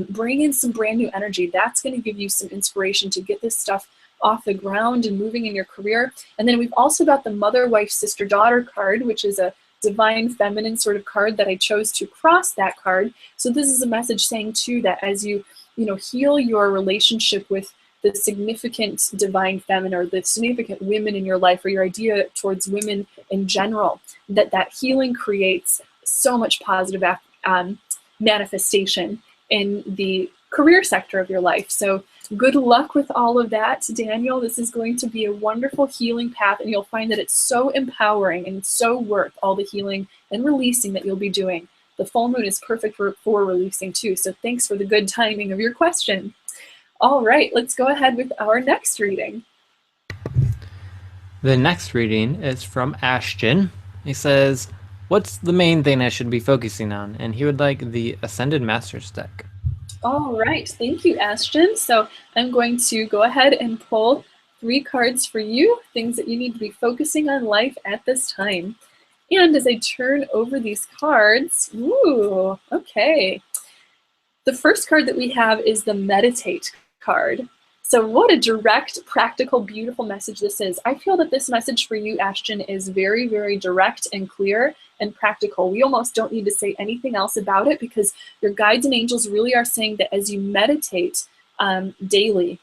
Bring in some brand new energy. That's going to give you some inspiration to get this stuff off the ground and moving in your career. And then we've also got the Mother, Wife, Sister, Daughter card, which is a divine feminine sort of card that I chose to cross that card. So this is a message saying too that as you heal your relationship with the significant divine feminine or the significant women in your life, or your idea towards women in general, that healing creates so much positive manifestation in the career sector of your life. So good luck with all of that, Daniel. This is going to be a wonderful healing path, and you'll find that it's so empowering and so worth all the healing and releasing that you'll be doing. The full moon is perfect for releasing too, so thanks for the good timing of your question. All right, let's go ahead with our next reading. The next reading is from Ashton. He says, what's the main thing I should be focusing on? And he would like the Ascended Masters deck. All right, thank you, Ashton. So I'm going to go ahead and pull 3 cards for you, things that you need to be focusing on life at this time. And as I turn over these cards, ooh, okay. The first card that we have is the Meditate card. So what a direct, practical, beautiful message this is. I feel that this message for you, Ashton, is very, very direct and clear and practical. We almost don't need to say anything else about it, because your guides and angels really are saying that as you meditate daily,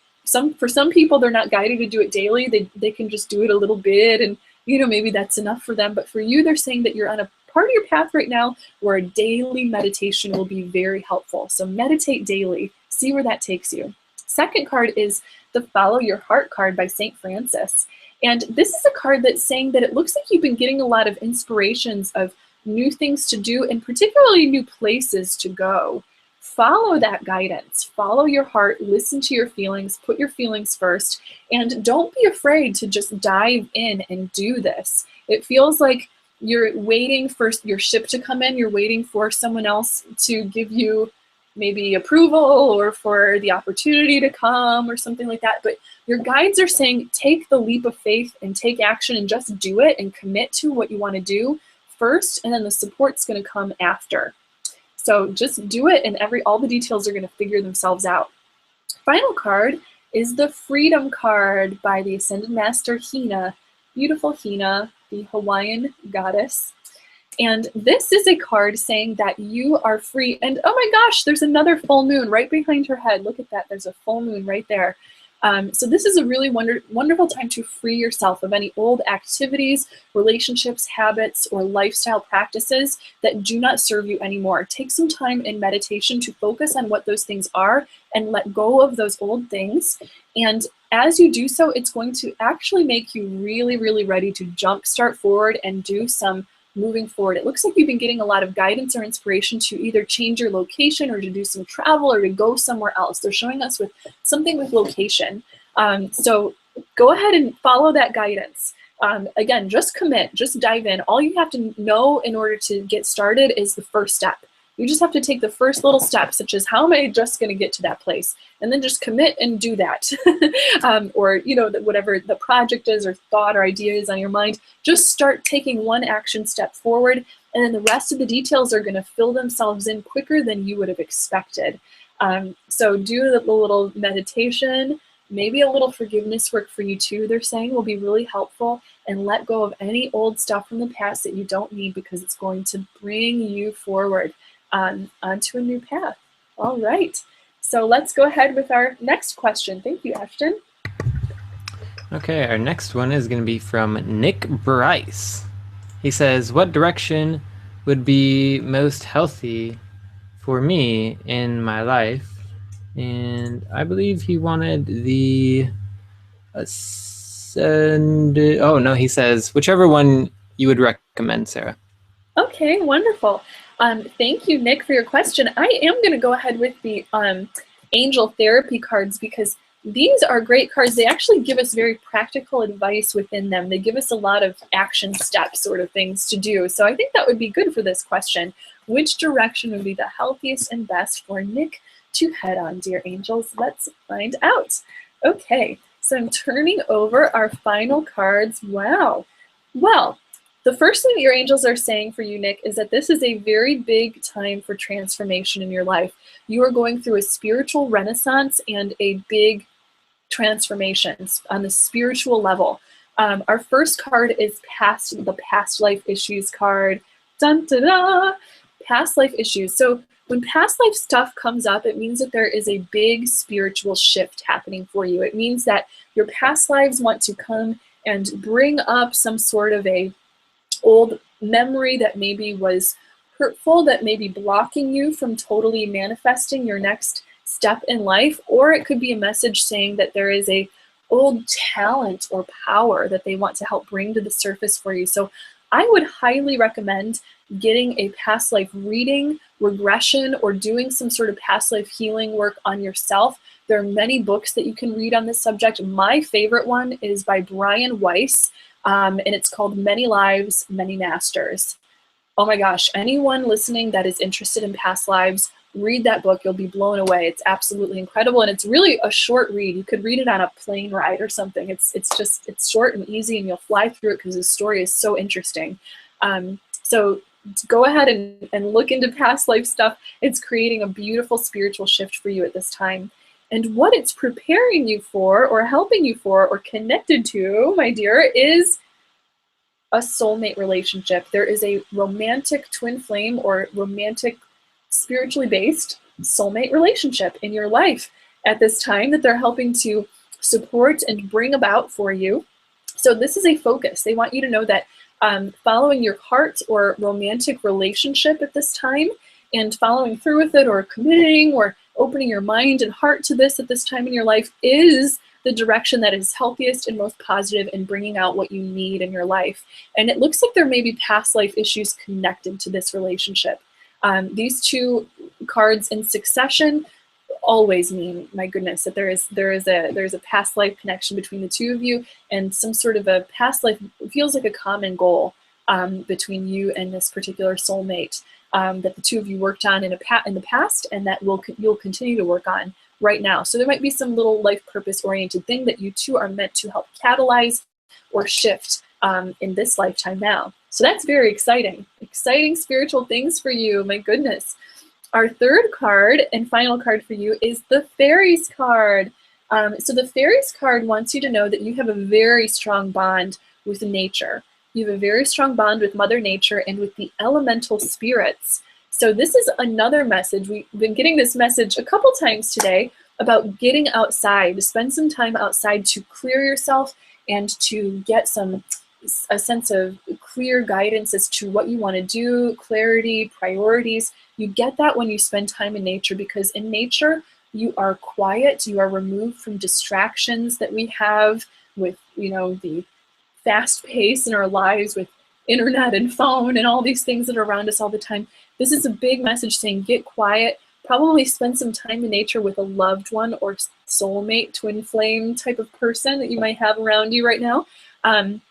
for some people, they're not guided to do it daily. They can just do it a little bit, and maybe that's enough for them. But for you, they're saying that you're on a part of your path right now where a daily meditation will be very helpful. So meditate daily. See where that takes you. Second card is the Follow Your Heart card by St. Francis. And this is a card that's saying that it looks like you've been getting a lot of inspirations of new things to do, and particularly new places to go. Follow that guidance. Follow your heart. Listen to your feelings. Put your feelings first. And don't be afraid to just dive in and do this. It feels like you're waiting for your ship to come in. You're waiting for someone else to give you maybe approval or for the opportunity to come or something like that. But your guides are saying take the leap of faith and take action and just do it and commit to what you want to do first, and then the support's going to come after. So just do it, and all the details are going to figure themselves out. Final card is the Freedom card by the Ascended Master Hina. Beautiful Hina, the Hawaiian goddess. And this is a card saying that you are free. And oh my gosh, there's another full moon right behind her head. Look at that. There's a full moon right there. So this is a really wonderful time to free yourself of any old activities, relationships, habits, or lifestyle practices that do not serve you anymore. Take some time in meditation to focus on what those things are and let go of those old things. And as you do so, it's going to actually make you really, really ready to start forward and do some moving forward. It looks like you've been getting a lot of guidance or inspiration to either change your location or to do some travel or to go somewhere else. They're showing us with something with location. So go ahead and follow that guidance. Again, just commit, just dive in. All you have to know in order to get started is the first step. You just have to take the first little step, such as how am I just going to get to that place? And then just commit and do that. Or, whatever the project is or thought or idea is on your mind, just start taking one action step forward. And then the rest of the details are going to fill themselves in quicker than you would have expected. So do the little meditation, maybe a little forgiveness work for you too, they're saying will be really helpful. And let go of any old stuff from the past that you don't need, because it's going to bring you forward onto a new path. All right, so let's go ahead with our next question. Thank you, Ashton. Okay, our next one is going to be from Nick Bryce. He says, what direction would be most healthy for me in my life? And I believe he wanted the Ascended. Oh, no, he says, whichever one you would recommend, Sarah. Okay, wonderful. Thank you, Nick, for your question. I am going to go ahead with the angel therapy cards because these are great cards. They actually give us very practical advice within them. They give us a lot of action steps sort of things to do. So I think that would be good for this question. Which direction would be the healthiest and best for Nick to head on, dear angels? Let's find out. Okay, so I'm turning over our final cards. Wow. Well, the first thing that your angels are saying for you, Nick, is that this is a very big time for transformation in your life. You are going through a spiritual renaissance and a big transformations on the spiritual level. Our first card is the past life issues card. Dun, da, da, past life issues. So when past life stuff comes up, it means that there is a big spiritual shift happening for you. It means that your past lives want to come and bring up some sort of a old memory that maybe was hurtful, that may be blocking you from totally manifesting your next step in life, or it could be a message saying that there is a old talent or power that they want to help bring to the surface for you. So I would highly recommend getting a past life reading, regression, or doing some sort of past life healing work on yourself. There are many books that you can read on this subject. My favorite one is by Brian Weiss, and it's called Many Lives, Many Masters. Oh my gosh, anyone listening that is interested in past lives, read that book. You'll be blown away. It's absolutely incredible, and it's really a short read. You could read it on a plane ride or something. It's short and easy, and you'll fly through it because the story is so interesting. So go ahead and look into past life stuff. It's creating a beautiful spiritual shift for you at this time. And what it's preparing you for, or helping you for, or connected to, my dear, is a soulmate relationship. There is a romantic twin flame or romantic spiritually based soulmate relationship in your life at this time that they're helping to support and bring about for you. So this is a focus. They want you to know that following your heart or romantic relationship at this time and following through with it, or committing or opening your mind and heart to this at this time in your life, is the direction that is healthiest and most positive in bringing out what you need in your life. And it looks like there may be past life issues connected to this relationship. These two cards in succession always mean, my goodness, that there is a past life connection between the two of you, and some sort of a past life feels like a common goal between you and this particular soulmate that the two of you worked on in the past, and that you'll continue to work on right now. So there might be some little life purpose oriented thing that you two are meant to help catalyze or shift in this lifetime now. So that's very exciting. Exciting spiritual things for you, my goodness. Our third card and final card for you is the Fairies card. So the Fairies card wants you to know that you have a very strong bond with nature. You have a very strong bond with Mother Nature and with the elemental spirits. So this is another message. We've been getting this message a couple times today about getting outside, to spend some time outside to clear yourself and to get a sense of clear guidance as to what you want to do, clarity, priorities. You get that when you spend time in nature, because in nature you are quiet, you are removed from distractions that we have with, the fast pace in our lives with internet and phone and all these things that are around us all the time. This is a big message saying get quiet, probably spend some time in nature with a loved one or soulmate, twin flame type of person that you might have around you right now, and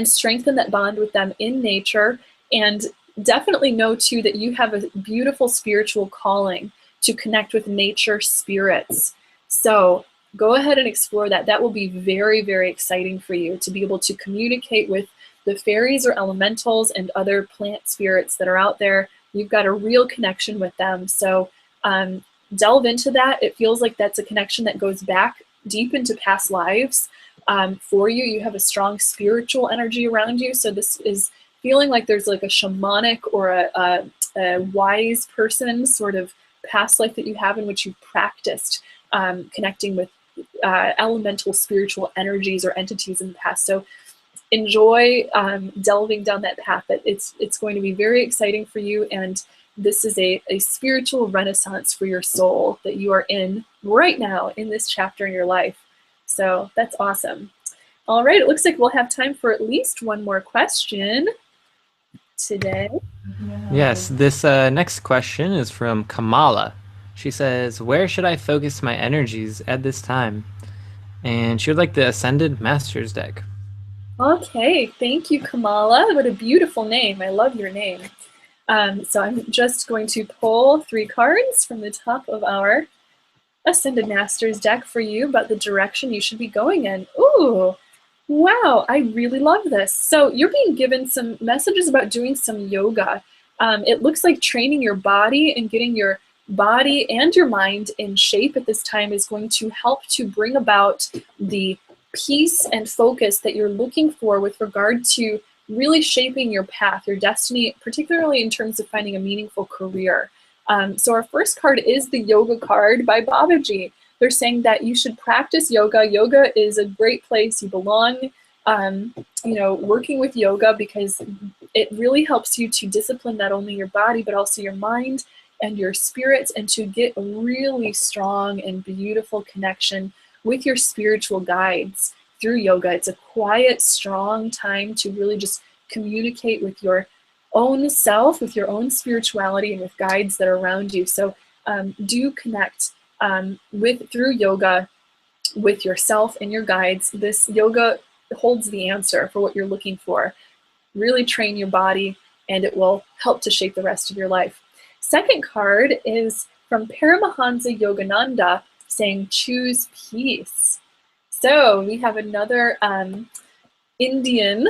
strengthen that bond with them in nature. And definitely know too that you have a beautiful spiritual calling to connect with nature spirits. So go ahead and explore that. That will be very, very exciting for you to be able to communicate with the fairies or elementals and other plant spirits that are out there. You've got a real connection with them. So delve into that. It feels like that's a connection that goes back deep into past lives for you. You have a strong spiritual energy around you. So this is feeling like there's like a shamanic or a wise person sort of past life that you have in which you practiced connecting with elemental spiritual energies or entities in the past. So enjoy delving down that path. That it's going to be very exciting for you, and this is a spiritual renaissance for your soul that you are in right now in this chapter in your life. So that's awesome. All right, it looks like we'll have time for at least one more question. today. Yes, this next question is from Kamala. She says, where should I focus my energies at this time? And she would like the Ascended Masters deck. Okay, thank you, Kamala. What a beautiful name. I love your name. So I'm just going to pull 3 cards from the top of our Ascended Masters deck for you about the direction you should be going in. Ooh, wow, I really love this. So you're being given some messages about doing some yoga. It looks like training your body and getting your body and your mind in shape at this time is going to help to bring about the peace and focus that you're looking for with regard to really shaping your path, your destiny, particularly in terms of finding a meaningful career. So our first card is the yoga card by Babaji. They're saying that you should practice yoga. Yoga is a great place. You belong, working with yoga because it really helps you to discipline not only your body, but also your mind and your spirit, and to get a really strong and beautiful connection with your spiritual guides through yoga. It's a quiet, strong time to really just communicate with your own self, with your own spirituality, and with guides that are around you. So do connect through yoga with yourself and your guides. This yoga holds the answer for what you're looking for. Really train your body, and it will help to shape the rest of your life. Second card is from Paramahansa Yogananda saying, choose peace. So we have another Indian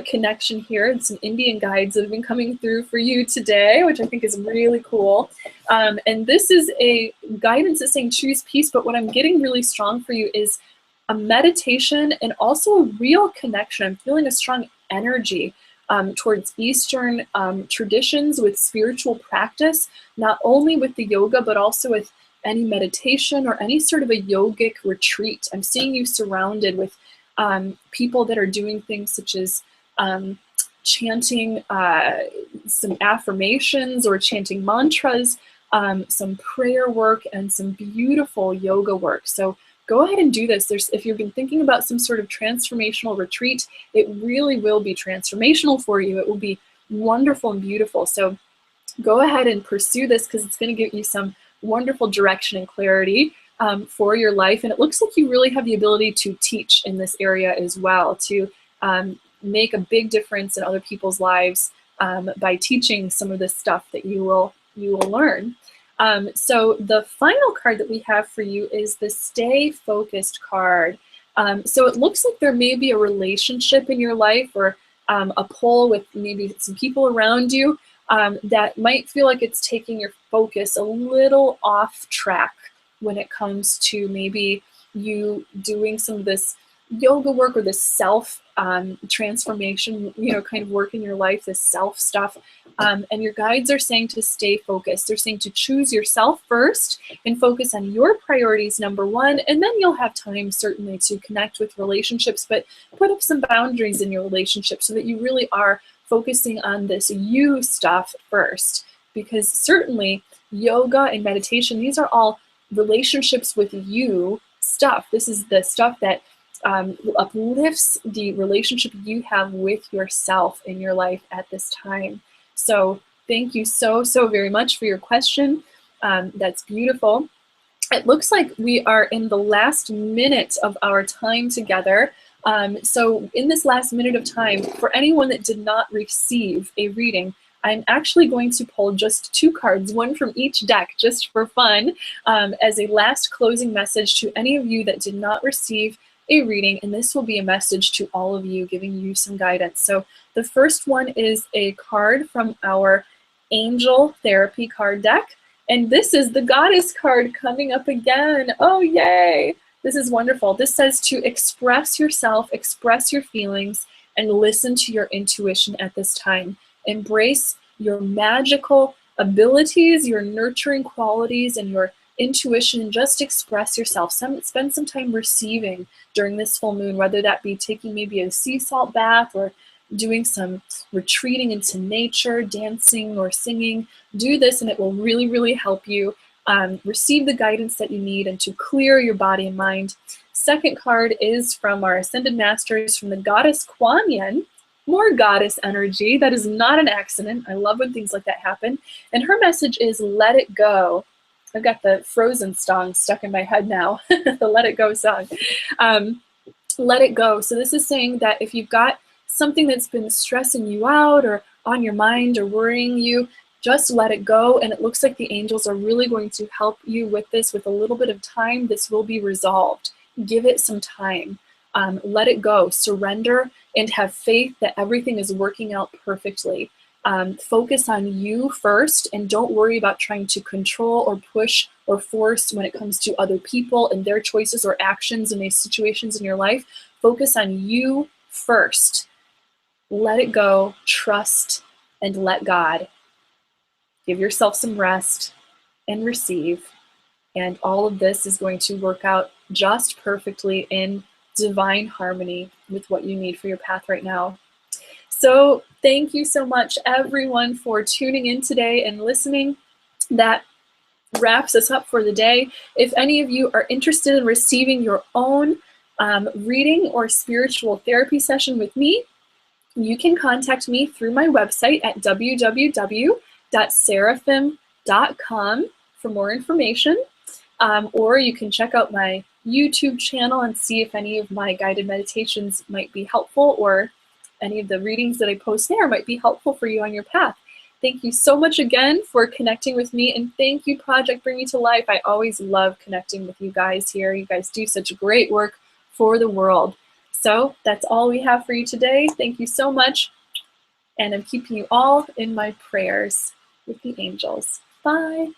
connection here, and some Indian guides that have been coming through for you today, which I think is really cool. And this is a guidance that's saying choose peace, but what I'm getting really strong for you is a meditation and also a real connection. I'm feeling a strong energy towards Eastern traditions with spiritual practice, not only with the yoga, but also with any meditation or any sort of a yogic retreat. I'm seeing you surrounded with people that are doing things such as chanting some affirmations or chanting mantras, some prayer work, and some beautiful yoga work. So go ahead and do this. If you've been thinking about some sort of transformational retreat, it really will be transformational for you. It will be wonderful and beautiful. So go ahead and pursue this, because it's going to give you some wonderful direction and clarity for your life. And it looks like you really have the ability to teach in this area as well, to make a big difference in other people's lives by teaching some of this stuff that you will learn. So the final card that we have for you is the Stay Focused card. So it looks like there may be a relationship in your life, or a pull with maybe some people around you that might feel like it's taking your focus a little off track when it comes to maybe you doing some of this yoga work or this self transformation, kind of work in your life, this self stuff. And your guides are saying to stay focused. They're saying to choose yourself first and focus on your priorities, number one, and then you'll have time certainly to connect with relationships, but put up some boundaries in your relationship so that you really are focusing on this you stuff first. Because certainly yoga and meditation, these are all relationships with you stuff. This is the stuff that uplifts the relationship you have with yourself in your life at this time. So thank you so very much for your question. That's beautiful. It looks like we are in the last minute of our time together. So in this last minute of time, for anyone that did not receive a reading, I'm actually going to pull just 2 cards, one from each deck, just for fun, as a last closing message to any of you that did not receive a reading, and this will be a message to all of you, giving you some guidance. So the first one is a card from our Angel Therapy card deck, and this is the Goddess card coming up again. Oh, yay! This is wonderful. This says to express yourself, express your feelings, and listen to your intuition at this time. Embrace your magical abilities, your nurturing qualities, and your intuition. Just express yourself. Spend some time receiving during this full moon, whether that be taking maybe a sea salt bath or doing some retreating into nature, dancing or singing. Do this and it will really help you receive the guidance that you need and to clear your body and mind. Second card is from our Ascended Masters, from the Goddess Kuan Yin. more goddess energy. That is not an accident. I love when things like that happen. And her message is let it go. I've got the Frozen song stuck in my head now, the Let It Go song. Let it go. So this is saying that if you've got something that's been stressing you out or on your mind or worrying you, just let it go. And it looks like the angels are really going to help you with this. With a little bit of time, this will be resolved. Give it some time. Let it go. Surrender and have faith that everything is working out perfectly. Focus on you first and don't worry about trying to control or push or force when it comes to other people and their choices or actions in these situations in your life. Focus on you first. Let it go, trust, and let God. Give yourself some rest and receive. And all of this is going to work out just perfectly in divine harmony with what you need for your path right now. So thank you so much, everyone, for tuning in today and listening. That wraps us up for the day. If any of you are interested in receiving your own reading or spiritual therapy session with me, you can contact me through my website at www.seraphim.com for more information. Or you can check out my YouTube channel and see if any of my guided meditations might be helpful, or any of the readings that I post there might be helpful for you on your path. Thank you so much again for connecting with me, and thank you, Project Bring Me to Life. I always love connecting with you guys here. You guys do such great work for the world. So that's all we have for you today. Thank you so much, and I'm keeping you all in my prayers with the angels. Bye.